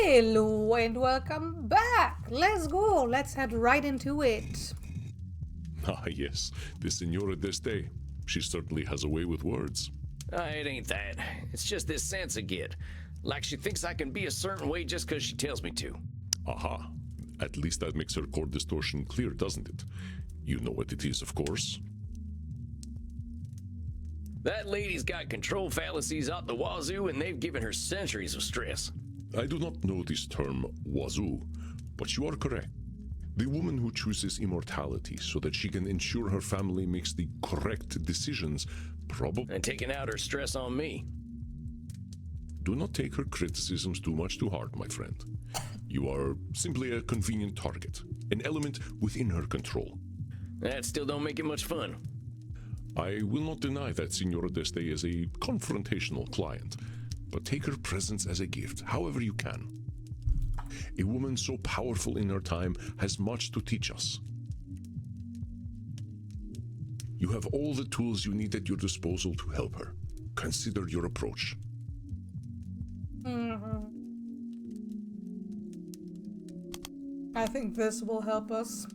Hello and welcome back. Let's go. Let's head right into it. Ah, yes, the Senora d'Este. She certainly has a way with words. It ain't that. It's just this sense I get. Like she thinks I can be a certain way just because she tells me to. Aha. At least that makes her core distortion clear, doesn't it? You know what it is, of course. That lady's got control fallacies out the wazoo, and they've given her centuries of stress. I do not know this term, wazoo, but you are correct. The woman who chooses immortality so that she can ensure her family makes the correct decisions probably... And taking out her stress on me. Do not take her criticisms too much to heart, my friend. You are simply a convenient target, an element within her control. That still don't make it much fun. I will not deny that Senora d'Este is a confrontational client, but take her presence as a gift, however you can. A woman so powerful in her time has much to teach us. You have all the tools you need at your disposal to help her. Consider your approach. I think this will help us.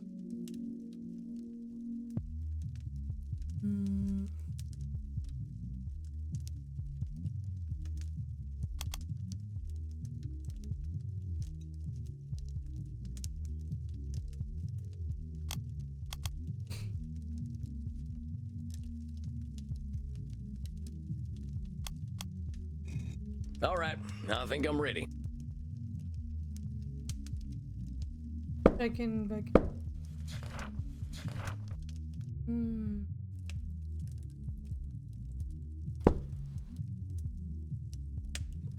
All right, I think I'm ready. Back.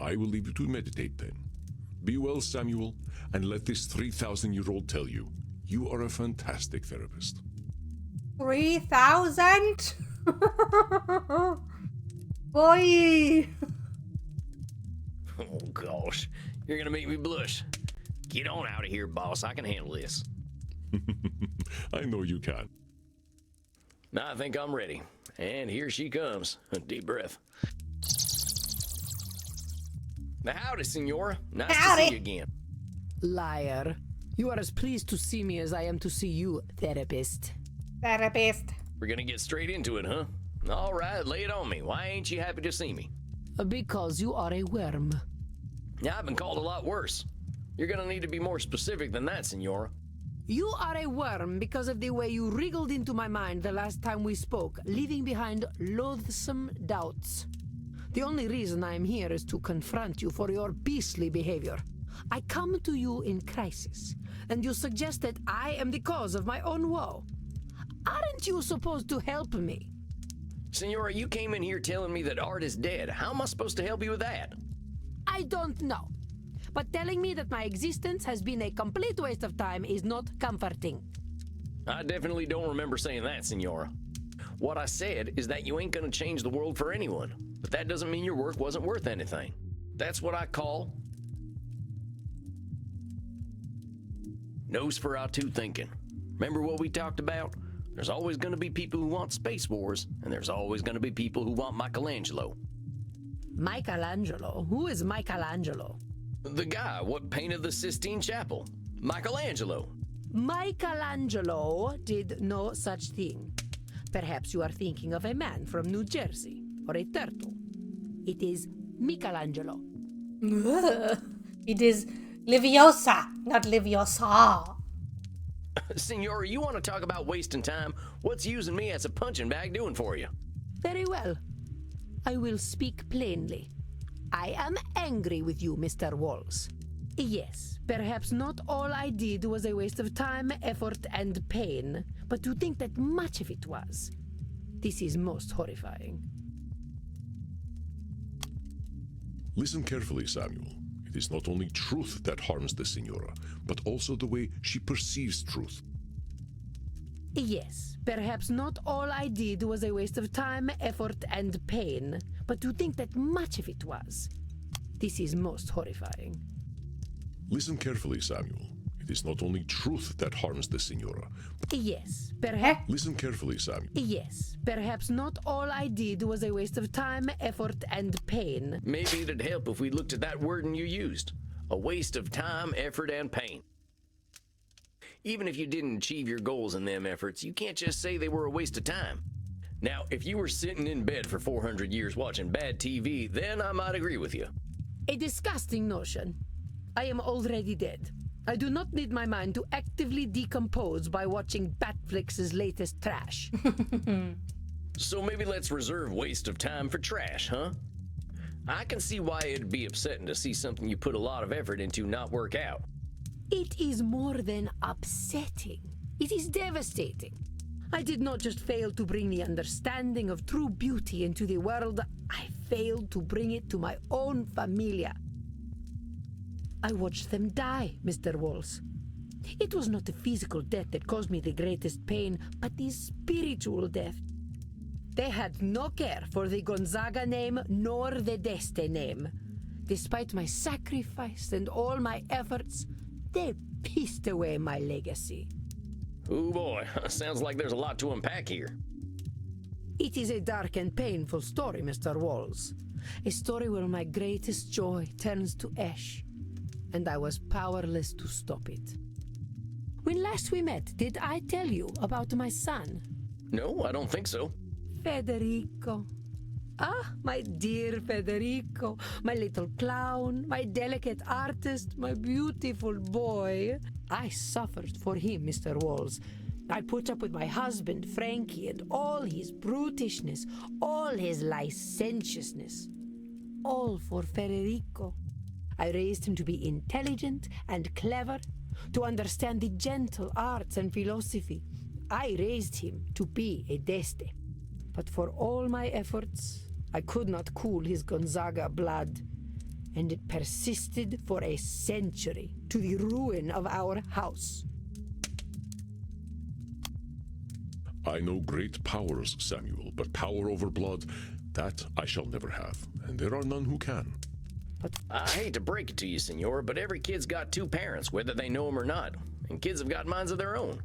I will leave you to meditate then. Be well, Samuel, and let this 3,000-year-old tell you, you are a fantastic therapist. 3,000? Boy! Oh gosh, you're gonna make me blush. Get on out of here, boss. I can handle this. I know you can. Now I think I'm ready. And here she comes. A deep breath. Now, howdy, Senora. Nice to see you again. Liar. You are as pleased to see me as I am to see you, therapist. Therapist. We're gonna get straight into it, huh? All right, lay it on me. Why ain't you happy to see me? Because you are a worm. Yeah, I've been called a lot worse. You're gonna need to be more specific than that, Senora. You are a worm because of the way you wriggled into my mind the last time we spoke, leaving behind loathsome doubts. The only reason I am here is to confront you for your beastly behavior. I come to you in crisis, and you suggest that I am the cause of my own woe. Aren't you supposed to help me? Senora, you came in here telling me that art is dead. How am I supposed to help you with that? I don't know. But telling me that my existence has been a complete waste of time is not comforting. I definitely don't remember saying that, Senora. What I said is that you ain't gonna change the world for anyone, but that doesn't mean your work wasn't worth anything. That's what I call Nosferatu thinking. Remember what we talked about? There's always gonna be people who want space wars, and there's always gonna be people who want Michelangelo. Michelangelo? Who is Michelangelo? The guy what painted the Sistine Chapel. Michelangelo. Michelangelo did no such thing. Perhaps you are thinking of a man from New Jersey, or a turtle. It is Michelangelo. It is Liviosa, not Liviosa. Senora, you want to talk about wasting time? What's using me as a punching bag doing for you? Very well. I will speak plainly. I am angry with you, Mr. Walls. Yes, perhaps not all I did was a waste of time, effort, and pain, but to think that much of it was. This is most horrifying. Listen carefully, Samuel. It is not only truth that harms the Senora, but also the way she perceives truth. Yes, perhaps not all I did was a waste of time, effort, and pain, but to think that much of it was. This is most horrifying. Listen carefully, Samuel. It is not only truth that harms the Senora. Yes, perhaps... Listen carefully, Samuel. Yes, perhaps not all I did was a waste of time, effort, and pain. Maybe it'd help if we looked at that wording you used. A waste of time, effort, and pain. Even if you didn't achieve your goals in them efforts, you can't just say they were a waste of time. Now, if you were sitting in bed for 400 years watching bad TV, then I might agree with you. A disgusting notion. I am already dead. I do not need my mind to actively decompose by watching Batflix's latest trash. So maybe let's reserve waste of time for trash, huh? I can see why it'd be upsetting to see something you put a lot of effort into not work out. It is more than upsetting. It is devastating. I did not just fail to bring the understanding of true beauty into the world, I failed to bring it to my own familia. I watched them die, Mr. Walls. It was not the physical death that caused me the greatest pain, but the spiritual death. They had no care for the Gonzaga name nor the Deste name. Despite my sacrifice and all my efforts, they pissed away my legacy. Oh boy, sounds like there's a lot to unpack here. It is a dark and painful story, Mr. Walls. A story where my greatest joy turns to ash, and I was powerless to stop it. When last we met, did I tell you about my son? No, I don't think so. Federico. Ah, my dear Federico, my little clown, my delicate artist, my beautiful boy. I suffered for him, Mr. Walls. I put up with my husband, Frankie, and all his brutishness, all his licentiousness. All for Federico. I raised him to be intelligent and clever, to understand the gentle arts and philosophy. I raised him to be a Deste. But for all my efforts, I could not cool his Gonzaga blood, and it persisted for a century to the ruin of our house. I know great powers, Samuel, but power over blood, that I shall never have, and there are none who can. I hate to break it to you, Senora, but every kid's got two parents, whether they know them or not, and kids have got minds of their own.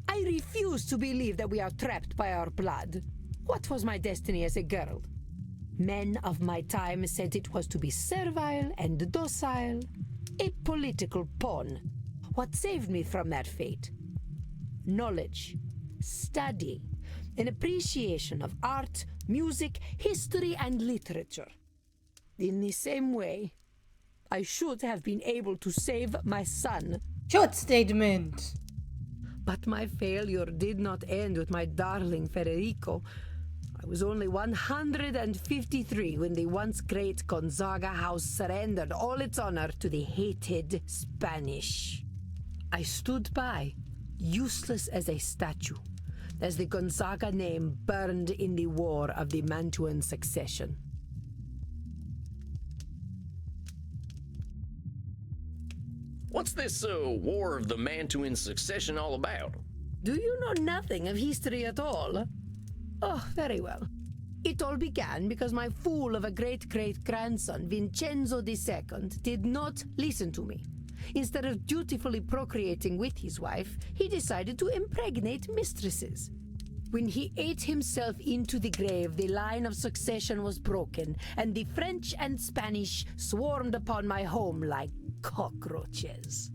I refuse to believe that we are trapped by our blood. What was my destiny as a girl? Men of my time said it was to be servile and docile, a political pawn. What saved me from that fate? Knowledge, study, an appreciation of art, music, history, and literature. In the same way, I should have been able to save my son. Short statement. But my failure did not end with my darling Federico. I was only 153 when the once great Gonzaga house surrendered all its honor to the hated Spanish. I stood by, useless as a statue, as the Gonzaga name burned in the war of the Mantuan succession. What's this War of the Mantuan Succession all about? Do you know nothing of history at all? Oh, very well. It all began because my fool of a great-great-grandson, Vincenzo II, did not listen to me. Instead of dutifully procreating with his wife, he decided to impregnate mistresses. When he ate himself into the grave, the line of succession was broken, and the French and Spanish swarmed upon my home like cockroaches.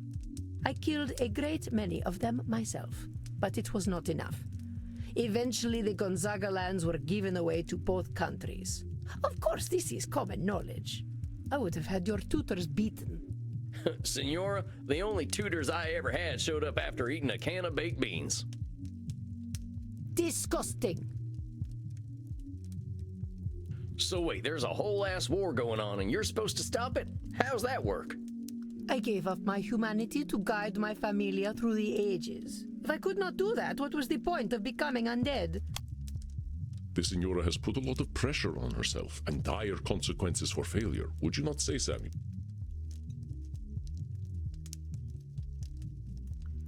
I killed a great many of them myself, but it was not enough. Eventually, the Gonzaga lands were given away to both countries. Of course, this is common knowledge. I would have had your tutors beaten. Senora, the only tutors I ever had showed up after eating a can of baked beans. Disgusting. So wait, there's a whole ass war going on and you're supposed to stop it? How's that work? I gave up my humanity to guide my familia through the ages. If I could not do that, what was the point of becoming undead? The Signora has put a lot of pressure on herself and dire consequences for failure. Would you not say, Samuel?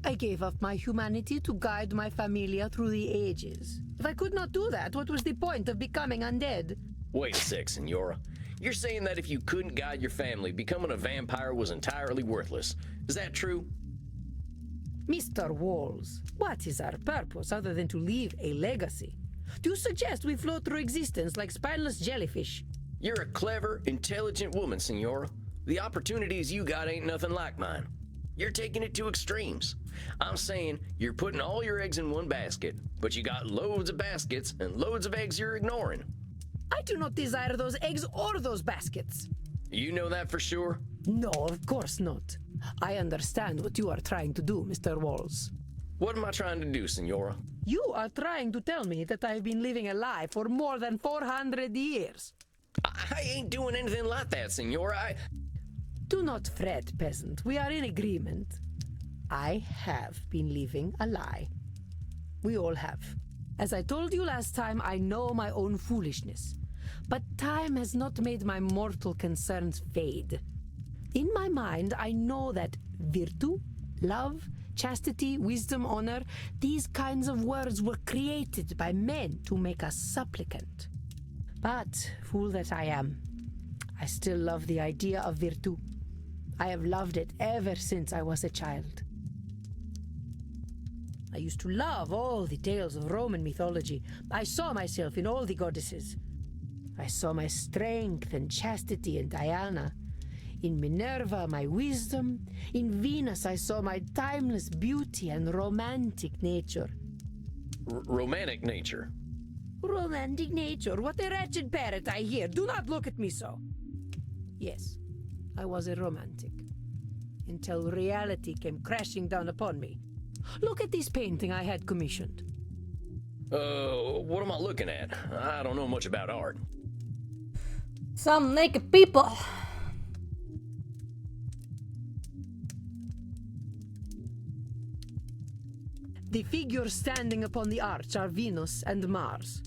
I gave up my humanity to guide my familia through the ages. If I could not do that, what was the point of becoming undead? Wait a sec, Senora. You're saying that if you couldn't guide your family, becoming a vampire was entirely worthless. Is that true? Mr. Walls, what is our purpose other than to leave a legacy? Do you suggest we float through existence like spineless jellyfish? You're a clever, intelligent woman, Senora. The opportunities you got ain't nothing like mine. You're taking it to extremes. I'm saying you're putting all your eggs in one basket, but you got loads of baskets and loads of eggs you're ignoring. I do not desire those eggs or those baskets. You know that for sure? No, of course not. I understand what you are trying to do, Mr. Walls. What am I trying to do, Senora? You are trying to tell me that I've been living a lie for more than 400 years. I ain't doing anything like that, Senora. Do not fret, peasant. We are in agreement. I have been living a lie. We all have. As I told you last time, I know my own foolishness. But time has not made my mortal concerns fade. In my mind, I know that virtue, love, chastity, wisdom, honor, these kinds of words were created by men to make us supplicant. But, fool that I am, I still love the idea of virtue. I have loved it ever since I was a child. I used to love all the tales of Roman mythology. I saw myself in all the goddesses. I saw my strength and chastity in Diana. In Minerva, my wisdom. In Venus, I saw my timeless beauty and romantic nature. Romantic nature? Romantic nature? What a wretched parrot I hear. Do not look at me so. Yes, I was a romantic. Until reality came crashing down upon me. Look at this painting I had commissioned. What am I looking at? I don't know much about art. Some naked people. The figures standing upon the arch are Venus and Mars.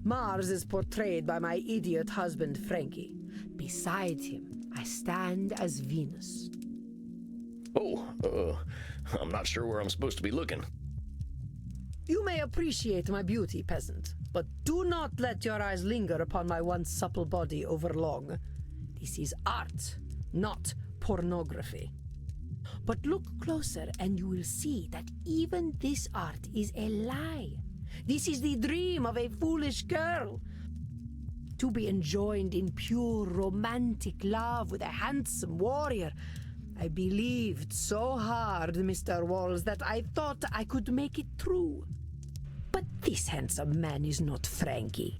Mars is portrayed by my idiot husband, Frankie. Beside him, I stand as Venus. I'm not sure where I'm supposed to be looking. You may appreciate my beauty, peasant, but do not let your eyes linger upon my once supple body over long. This is art, not pornography. But look closer and you will see that even this art is a lie. This is the dream of a foolish girl. To be enjoined in pure romantic love with a handsome warrior. I believed so hard, Mr. Walls, that I thought I could make it true. But this handsome man is not Frankie.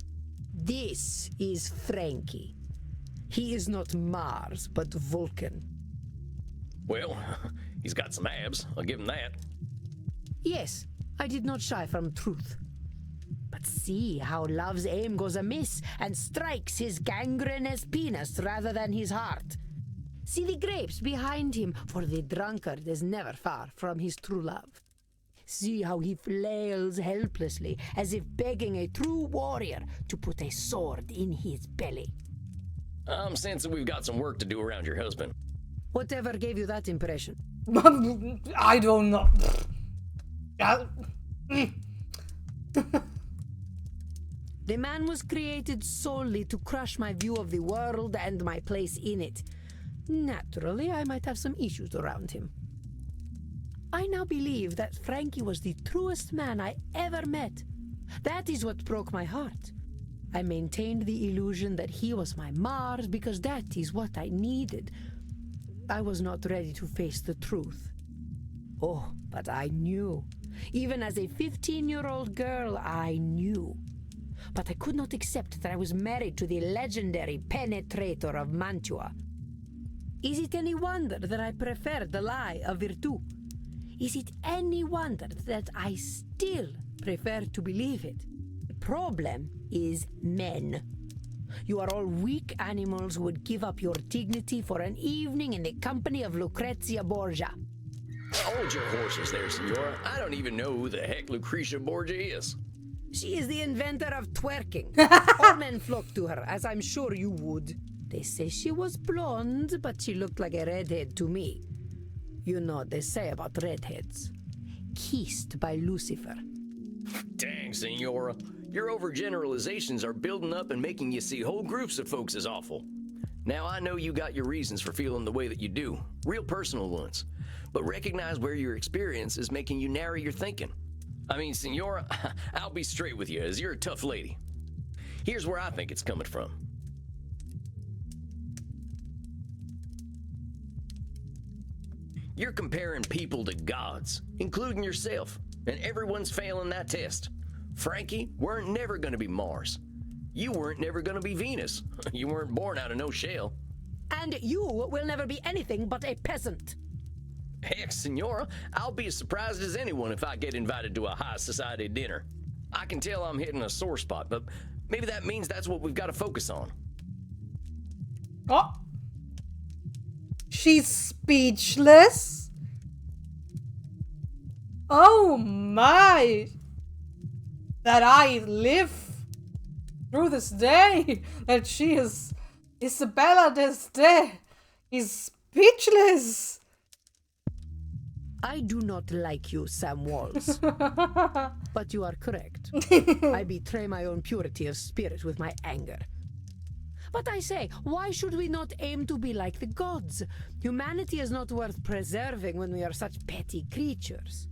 This is Frankie. He is not Mars, but Vulcan. Well, he's got some abs. I'll give him that. Yes, I did not shy from truth. But see how love's aim goes amiss and strikes his gangrenous penis rather than his heart. See the grapes behind him, for the drunkard is never far from his true love. See how he flails helplessly, as if begging a true warrior to put a sword in his belly. I'm sensing we've got some work to do around your husband. Whatever gave you that impression? I don't know. The man was created solely to crush my view of the world and my place in it. Naturally, I might have some issues around him. I now believe that Frankie was the truest man I ever met. That is what broke my heart. I maintained the illusion that he was my Mars because that is what I needed. I was not ready to face the truth. Oh, but I knew. Even as a 15-year-old girl, I knew. But I could not accept that I was married to the legendary penetrator of Mantua. Is it any wonder that I prefer the lie of virtue? Is it any wonder that I still prefer to believe it? The problem is men. You are all weak animals who would give up your dignity for an evening in the company of Lucrezia Borgia. Hold your horses there, Senora. I don't even know who the heck Lucretia Borgia is. She is the inventor of twerking. All men flock to her, as I'm sure you would. They say she was blonde, but she looked like a redhead to me. You know what they say about redheads. Kissed by Lucifer. Dang, Senora. Your overgeneralizations are building up and making you see whole groups of folks as awful. Now, I know you got your reasons for feeling the way that you do, real personal ones. But recognize where your experience is making you narrow your thinking. I mean, Senora, I'll be straight with you, as you're a tough lady. Here's where I think it's coming from. You're comparing people to gods, including yourself, and everyone's failing that test. Frankie weren't never gonna be Mars. You weren't never gonna be Venus. You weren't born out of no shell. And you will never be anything but a peasant. Heck, Senora, I'll be as surprised as anyone if I get invited to a high society dinner. I can tell I'm hitting a sore spot, but maybe that means that's what we've got to focus on. Oh. She's speechless. Oh my. That I live through this day. That she is Isabella d'Este is speechless. I do not like you, Sam Walls. But you are correct. I betray my own purity of spirit with my anger. But I say, why should we not aim to be like the gods? Humanity is not worth preserving when we are such petty creatures.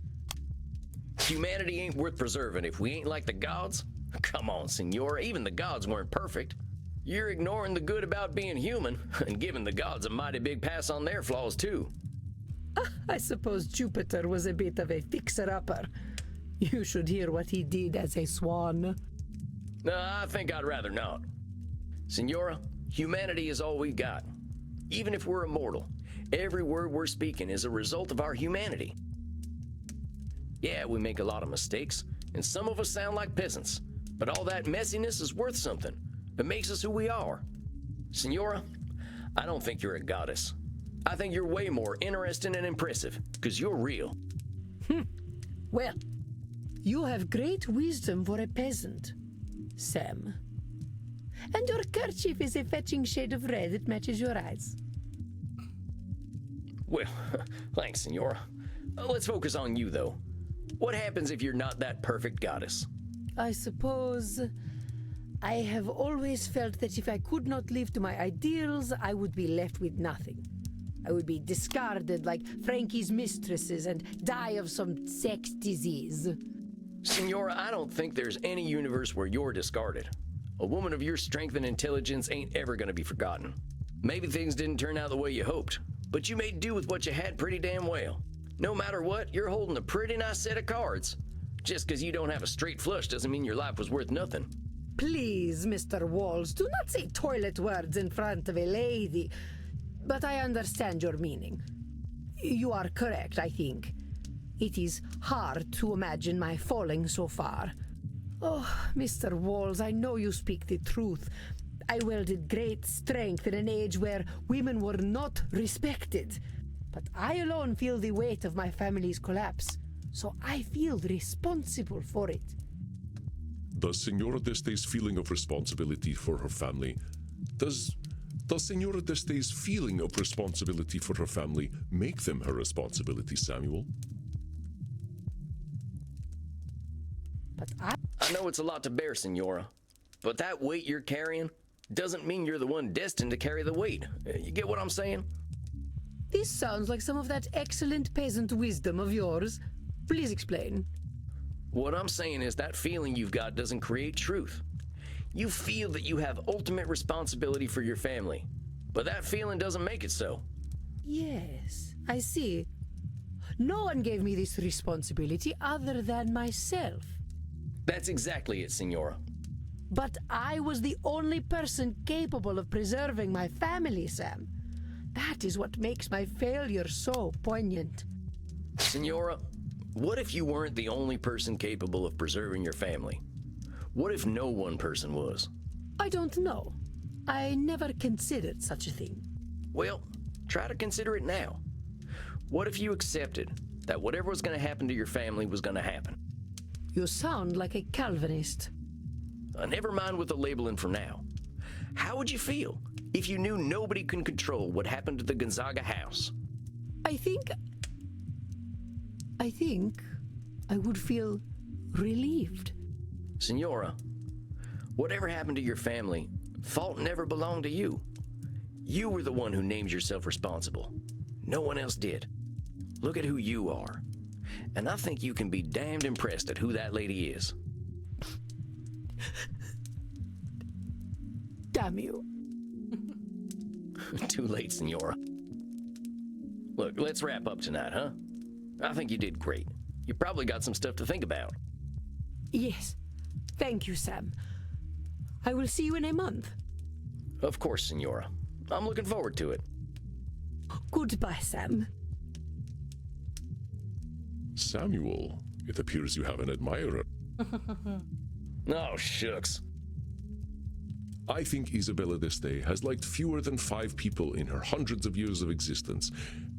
Humanity ain't worth preserving if we ain't like the gods. Come on, Senora, even the gods weren't perfect. You're ignoring the good about being human and giving the gods a mighty big pass on their flaws too. I suppose Jupiter was a bit of a fixer-upper. You should hear what he did as a swan. No, I think I'd rather not. Senora, humanity is all we got. Even if we're immortal, every word we're speaking is a result of our humanity. Yeah, we make a lot of mistakes, and some of us sound like peasants, but all that messiness is worth something. It makes us who we are. Senora, I don't think you're a goddess. I think you're way more interesting and impressive, because you're real. Well, you have great wisdom for a peasant, Sam. And your kerchief is a fetching shade of red that matches your eyes. Well, thanks, Senora. Let's focus on you, though. What happens if you're not that perfect goddess? I suppose I have always felt that if I could not live to my ideals, I would be left with nothing. I would be discarded like Frankie's mistresses and die of some sex disease. Senora, I don't think there's any universe where you're discarded. A woman of your strength and intelligence ain't ever gonna be forgotten. Maybe things didn't turn out the way you hoped, but you made do with what you had pretty damn well. No matter what, you're holding a pretty nice set of cards. Just because you don't have a straight flush doesn't mean your life was worth nothing. Please, Mr. Walls, do not say toilet words in front of a lady. But I understand your meaning. You are correct, I think. It is hard to imagine my falling so far. Oh, Mr. Walls, I know you speak the truth. I wielded great strength in an age where women were not respected. But I alone feel the weight of my family's collapse, so I feel responsible for it. Does Senora d'Este's feeling of responsibility for her family, does Senora d'Este's feeling of responsibility for her family make them her responsibility, Samuel? But I know it's a lot to bear, Senora, but that weight you're carrying doesn't mean you're the one destined to carry the weight. You get what I'm saying? This sounds like some of that excellent peasant wisdom of yours. Please explain. What I'm saying is that feeling you've got doesn't create truth. You feel that you have ultimate responsibility for your family, but that feeling doesn't make it so. Yes, I see. No one gave me this responsibility other than myself. That's exactly it, Senora. But I was the only person capable of preserving my family, Sam. That is what makes my failure so poignant. Senora, what if you weren't the only person capable of preserving your family? What if no one person was? I don't know. I never considered such a thing. Well, try to consider it now. What if you accepted that whatever was going to happen to your family was going to happen? You sound like a Calvinist. Never mind with the labeling for now. How would you feel if you knew nobody can control what happened to the Gonzaga house? I think I would feel relieved. Senora, whatever happened to your family, fault never belonged to you. You were the one who named yourself responsible. No one else did. Look at who you are. And I think you can be damned impressed at who that lady is. Damn you. Too late, Senora. Look, let's wrap up tonight, huh? I think you did great. You probably got some stuff to think about. Yes. Thank you, Sam. I will see you in a month. Of course, Senora. I'm looking forward to it. Goodbye, Sam. Samuel, it appears you have an admirer. Oh, shucks. I think Isabella d'Este has liked fewer than 5 people in her hundreds of years of existence,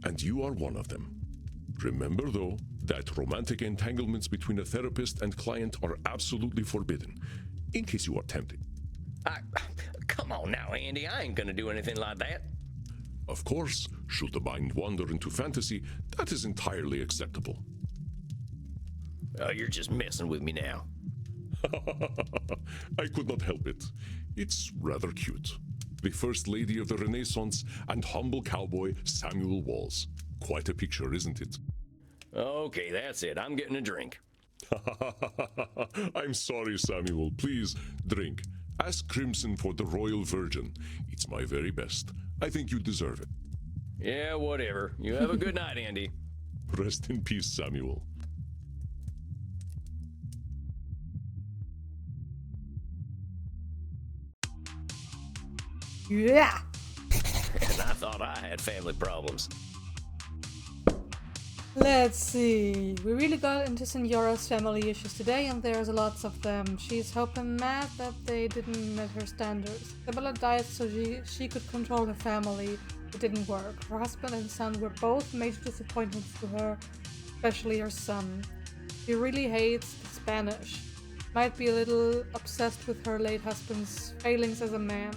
and you are one of them. Remember, though, that romantic entanglements between a therapist and client are absolutely forbidden, in case you are tempted. Come on now, Andy. I ain't gonna do anything like that. Of course, should the mind wander into fantasy, that is entirely acceptable. You're just messing with me now. I could not help it. It's rather cute. The First Lady of the Renaissance and humble cowboy Samuel Walls. Quite a picture, isn't it? Okay, that's it. I'm getting a drink. I'm sorry, Samuel. Please, drink. Ask Crimson for the Royal Virgin. It's my very best. I think you deserve it. Yeah, whatever. You have a good night, Andy. Rest in peace, Samuel. Yeah! And I thought I had family problems. Let's see. We really got into Senora's family issues today, and there's lots of them. She's hoping mad that they didn't meet her standards. Isabella died so she could control her family. It didn't work. Her husband and son were both major disappointments to her, especially her son. She really hates the Spanish. Might be a little obsessed with her late husband's failings as a man.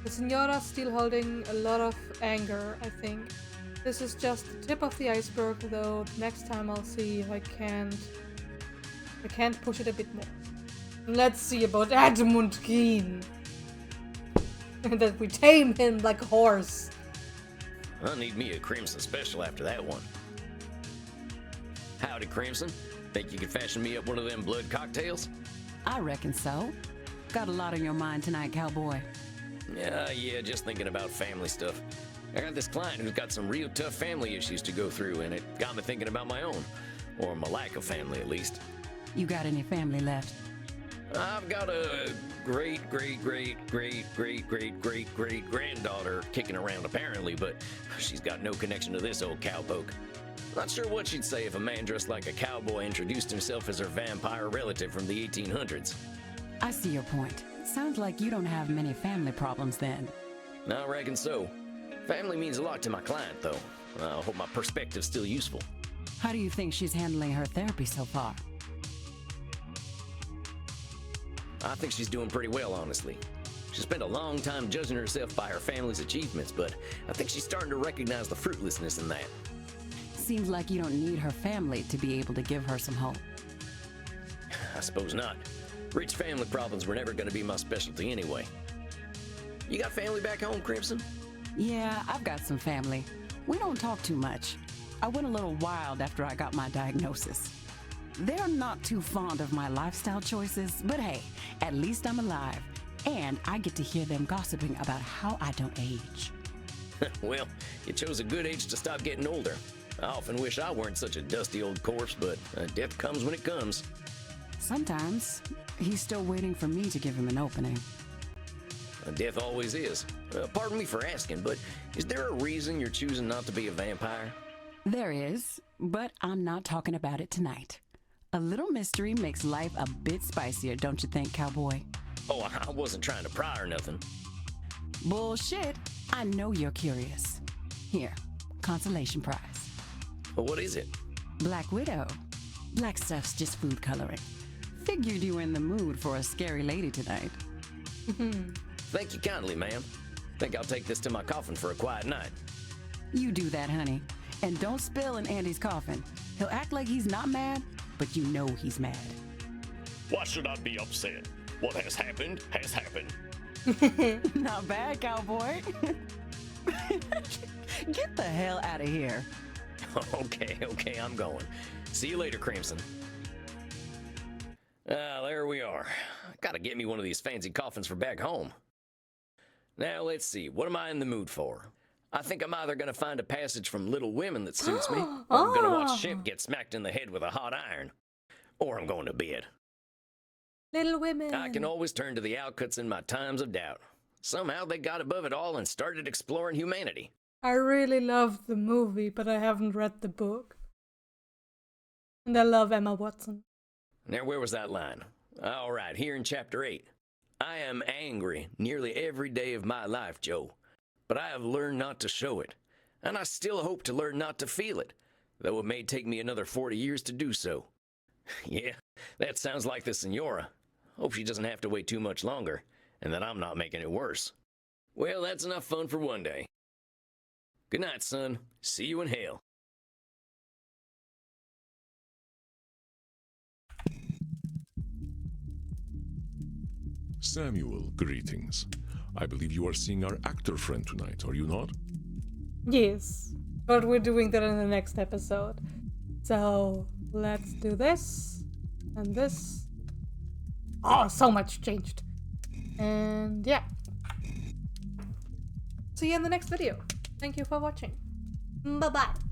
The Senora's still holding a lot of anger, I think. This is just the tip of the iceberg, though next time I'll see if I can't push it a bit more. Let's see about Edmund Keen. That we tame him like a horse. I'll need me a Crimson special after that one. Howdy, Crimson. Think you could fashion me up one of them blood cocktails? I reckon so. Got a lot on your mind tonight, cowboy. Yeah, just thinking about family stuff. I got this client who's got some real tough family issues to go through, and it got me thinking about my own. Or my lack of family, at least. You got any family left? I've got a great granddaughter kicking around apparently, but she's got no connection to this old cowpoke. Not sure what she'd say if a man dressed like a cowboy introduced himself as her vampire relative from the 1800s. I see your point. Sounds like you don't have many family problems then. I reckon so. Family means a lot to my client, though. I hope my perspective's still useful. How do you think she's handling her therapy so far? I think she's doing pretty well, honestly. She spent a long time judging herself by her family's achievements, but I think she's starting to recognize the fruitlessness in that. Seems like you don't need her family to be able to give her some hope. I suppose not. Rich family problems were never going to be my specialty anyway. You got family back home, Crimson? Yeah, I've got some family. We don't talk too much. I went a little wild after I got my diagnosis. They're not too fond of my lifestyle choices, but hey, at least I'm alive. And I get to hear them gossiping about how I don't age. Well, you chose a good age to stop getting older. I often wish I weren't such a dusty old corpse, but death comes when it comes. Sometimes he's still waiting for me to give him an opening. Death always is. Pardon me for asking, but is there a reason you're choosing not to be a vampire? There is, but I'm not talking about it tonight. A little mystery makes life a bit spicier, don't you think, cowboy? Oh, I wasn't trying to pry or nothing. Bullshit. I know you're curious. Here, consolation prize. But what is it? Black Widow. Black stuff's just food coloring. Figured you were in the mood for a scary lady tonight. Thank you kindly, ma'am. Think I'll take this to my coffin for a quiet night. You do that, honey. And don't spill in Andy's coffin. He'll act like he's not mad, but you know he's mad. Why should I be upset? What has happened has happened. Not bad, cowboy. Get the hell out of here. Okay, I'm going. See you later, Crimson. There we are. Gotta get me one of these fancy coffins for back home. Now, let's see. What am I in the mood for? I think I'm either gonna find a passage from Little Women that suits me, or I'm gonna watch Shemp get smacked in the head with a hot iron. Or I'm going to bed. Little Women. I can always turn to the Alcuts in my times of doubt. Somehow they got above it all and started exploring humanity. I really loved the movie, but I haven't read the book. And I love Emma Watson. Now, where was that line? All right, here in Chapter 8. I am angry nearly every day of my life, Joe, but I have learned not to show it, and I still hope to learn not to feel it, though it may take me another 40 years to do so. Yeah, that sounds like the Senora. Hope she doesn't have to wait too much longer, and that I'm not making it worse. Well, that's enough fun for one day. Good night, son. See you in hell. Samuel, greetings. I believe you are seeing our actor friend tonight, are you not? Yes, but we're doing that in the next episode. So let's do this and this. Oh, so much changed. And yeah. See you in the next video. Thank you for watching. Bye-bye.